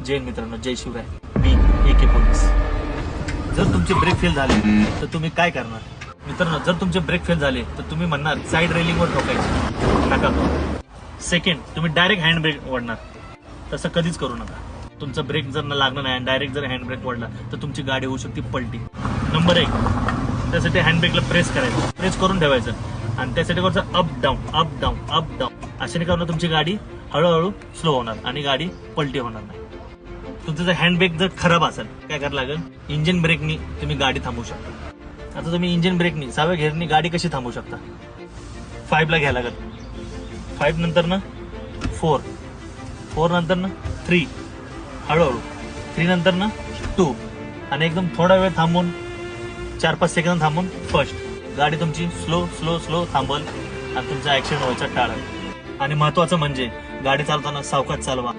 जैन मित्रांनो, जय शिवराय. मी AK police. जर तुमचे ब्रेक फेल झाले तर तुम्ही काय करणार मित्रांनो? जर तुमचे ब्रेक फेल झाले तर तुम्ही म्हणणार साईड रेलिंगवर ठोकायचे, नका करू. सेकंड, तुम्ही डायरेक्ट हँड ब्रेक ओढणार. तसं कधीच करू नका. तुमचा ब्रेक जर लागला नाही, डायरेक्ट जर हँड ब्रेक ओढला तर तुमची गाडी होऊ शकते पलटी. नंबर 1, त्यासाठी हँड ब्रेकला प्रेस करायचं, प्रेस करून ठेवायचं आणि त्यासाठी करायचं up down up down up down. अशाने करून तुमची गाडी हळूहळू स्लो होणार आणि गाडी पलटी होणार नाही. तुमचं जर हँड ब्रेक जर खराब असेल, काय करायला लागेल? इंजिन ब्रेकनी तुम्ही गाडी थांबवू शकता. आता तुम्ही इंजिन ब्रेकनी 6व्या गिअरनी गाडी कशी थांबवू शकता? 5 ला घ्यायला लागेल. 5 नंतर ना 4, 4 नंतर ना 3, हळूहळू 3 नंतर ना 2 आणि एकदम थोडा वेळ थांबून 4-5 सेकंद थांबून फर्स्ट. गाडी तुमची स्लो स्लो स्लो थांबल आणि तुमचा ऍक्सिडेंट व्हायचा टाळेल. आणि महत्वाचं म्हणजे गाडी चालवताना सावकाश चालवा.